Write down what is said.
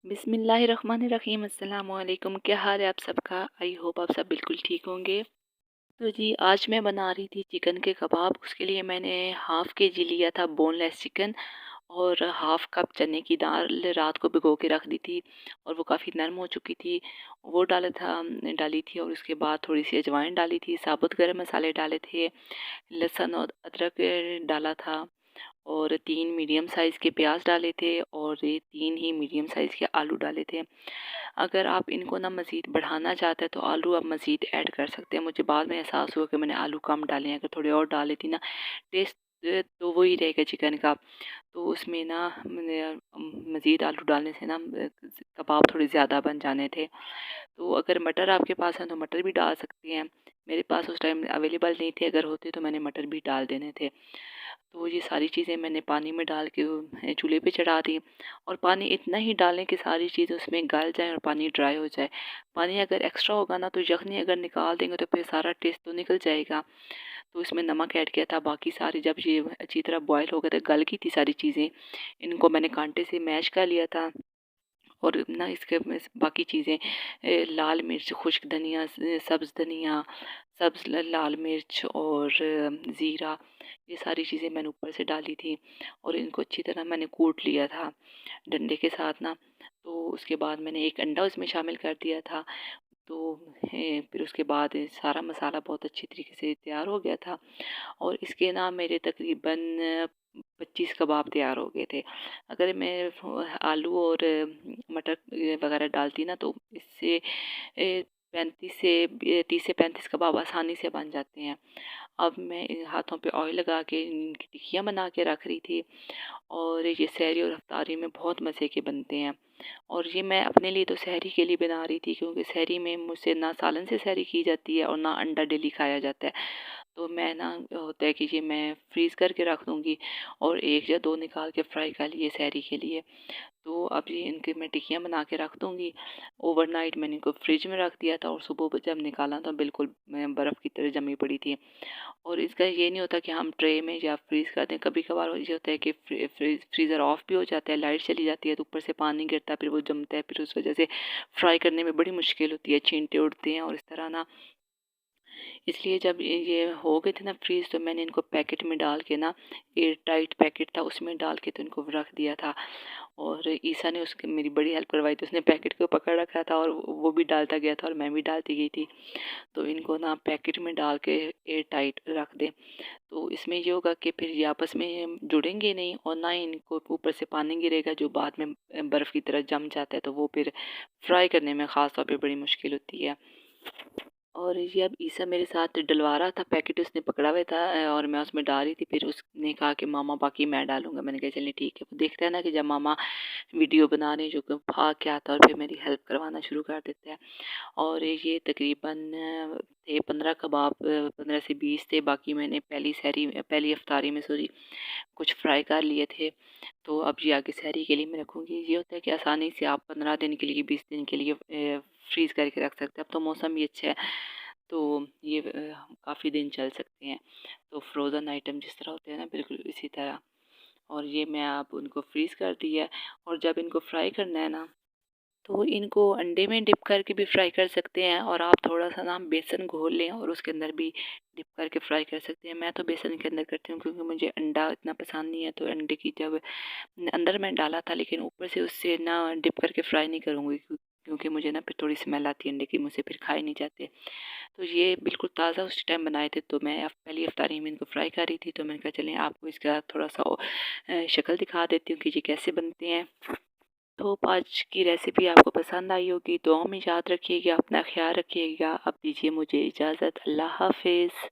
बिस्मिल्लाहिर्रहमानिर्रहीम। अस्सलाम वालेकुम। क्या हाल है आप सबका? आई होप आप सब बिल्कुल ठीक होंगे। तो जी आज मैं बना रही थी चिकन के कबाब। उसके लिए मैंने हाफ़ केजी लिया था बोनलेस चिकन और हाफ़ कप चने की दाल रात को भिगो के रख दी थी और वो काफ़ी नरम हो चुकी थी। वो डाली थी और उसके बाद थोड़ी सी अजवाइन डाली थी, साबुत गरम मसाले डाले थे, लहसुन और अदरक डाला था और 3 मीडियम साइज़ के प्याज डाले थे और ये 3 ही मीडियम साइज़ के आलू डाले थे। अगर आप इनको ना मज़ीद बढ़ाना चाहते हैं तो आलू आप मज़ीद ऐड कर सकते हैं। मुझे बाद में एहसास हुआ कि मैंने आलू कम डाले हैं, अगर थोड़े और डाल लेती ना टेस्ट तो वही रहेगा चिकन का। तो उसमें ना मैंने मज़ीद आलू डालने से ना कबाब थोड़े ज़्यादा बन जाने थे। तो अगर मटर आपके पास है तो मटर भी डाल सकती हैं। मेरे पास उस टाइम अवेलेबल नहीं थे, अगर होते तो मैंने मटर भी डाल देने थे। तो ये सारी चीज़ें मैंने पानी में डाल के चूल्हे पे चढ़ा दी और पानी इतना ही डालें कि सारी चीज़ें उसमें गल जाएँ और पानी ड्राई हो जाए। पानी अगर एक्स्ट्रा होगा ना तो यखनी अगर निकाल देंगे तो फिर सारा टेस्ट तो निकल जाएगा। तो इसमें नमक ऐड किया था, बाकी सारी जब ये अच्छी तरह बॉयल हो गए थे, गल गई थी सारी चीज़ें, इनको मैंने कांटे से मैश कर लिया था और ना इसके में बाकी चीज़ें लाल मिर्च, खुश्क धनिया, सब्ज़ धनिया, सब्ज़ लाल मिर्च और ज़ीरा, ये सारी चीज़ें मैंने ऊपर से डाली थी और इनको अच्छी तरह मैंने कूट लिया था डंडे के साथ ना। तो उसके बाद मैंने एक अंडा उसमें शामिल कर दिया था। तो फिर उसके बाद सारा मसाला बहुत अच्छी तरीके से तैयार हो गया था और इसके ना मेरे तकरीबन 25 कबाब तैयार हो गए थे। अगर मैं आलू और मटर वगैरह डालती ना तो इससे 35 से 30 से 35 कबाब आसानी से बन जाते हैं। अब मैं इन हाथों पे ऑयल लगा के इनकी टिक्कियाँ बना के रख रही थी और ये सहरी और इफ्तारी में बहुत मज़े के बनते हैं। और ये मैं अपने लिए तो सहरी के लिए बना रही थी, क्योंकि सहरी में मुझसे ना सालन से सहरी की जाती है और ना अंडा डेली खाया जाता है। तो मैं ना होता है कि ये मैं फ्रीज़ करके रख दूँगी और 1 या 2 निकाल के फ्राई कर लिए सहरी के लिए। तो अब ये इनकी मैं टिक्कियाँ बना के रख दूँगी। ओवरनाइट मैंने इनको फ्रिज में रख दिया था और सुबह जब निकाला तो बिल्कुल बर्फ़ की तरह जमी पड़ी थी। और इसका ये नहीं होता कि हम ट्रे में या फ्रीज़ कर दें। कभी-कभार ये होता है कि फ्रीज़र ऑफ भी हो जाता है, लाइट चली जाती है तो ऊपर से पानी गिरता है, फिर वो जमता है, फिर उस वजह से फ्राई करने में बड़ी मुश्किल होती है, छींटे उड़ते हैं और इस तरह ना। इसलिए जब ये हो गए थे ना फ्रीज़ तो मैंने इनको पैकेट में डाल के ना, एयर टाइट पैकेट था उसमें डाल के तो इनको रख दिया था। और ईसा ने उसकी मेरी बड़ी हेल्प करवाई थी, उसने पैकेट को पकड़ रखा था और वो भी डालता गया था और मैं भी डालती गई थी। तो इनको ना पैकेट में डाल के एयर टाइट रख दें। तो इसमें ये होगा कि फिर ये आपस में जुड़ेंगे नहीं और ना ही इनको ऊपर से पानी गिरेगा जो बाद में बर्फ़ की तरह जम जाता है, तो वो फिर फ्राई करने में ख़ास तौर पे बड़ी मुश्किल होती है। और ये अब ईसा मेरे साथ डलवा रहा था, पैकेट उसने पकड़ा हुआ था और मैं उसमें डाल रही थी। फिर उसने कहा कि मामा बाकी मैं डालूँगा। मैंने कहा चलिए ठीक है। वो देखता है ना कि जब मामा वीडियो बना रहे हैं जो कि भाग के आता है और फिर मेरी हेल्प करवाना शुरू कर देता है। और ये तकरीबन थे 15 कबाब, 15 से 20 थे। बाकी मैंने पहली इफ्तारी में सॉरी कुछ फ्राई कर लिए थे। तो अब ये आगे सहरी के लिए मैं रखूँगी। ये होता है कि आसानी से आप 15 दिन के लिए, 20 दिन के लिए फ्रीज़ करके रख सकते हैं। अब तो मौसम भी अच्छा है तो ये काफ़ी दिन चल सकते हैं। तो फ्रोज़न आइटम जिस तरह होते हैं ना, बिल्कुल इसी तरह। और ये मैं अब उनको फ्रीज़ कर दिया है और जब इनको फ्राई करना है ना तो इनको अंडे में डिप करके भी फ्राई कर सकते हैं और आप थोड़ा-सा ना बेसन घोल लें और उसके अंदर भी डिप करके फ्राई कर सकते हैं। मैं तो बेसन के अंदर करती हूँ क्योंकि मुझे अंडा इतना पसंद नहीं है, तो अंडे की जब अंदर मैं डाला था लेकिन ऊपर से उससे ना डिप करके फ्राई नहीं करूँगी, क्योंकि मुझे ना फिर थोड़ी स्मेल आती है अंडे की, मुझसे फिर खाए नहीं जाते। तो ये बिल्कुल ताज़ा उस टाइम बनाए थे तो मैं पहली इफ्तारी में इनको फ्राई कर रही थी, तो मैंने कहा चलें आपको इसका थोड़ा-सा शक्ल दिखा देती हूँ कि ये कैसे बनते हैं। तो आज की रेसिपी आपको पसंद आई होगी, दुआओं में याद रखिएगा, अपना ख्याल रखिएगा। अब दीजिए मुझे इजाज़त। अल्लाह हाफ़िज़।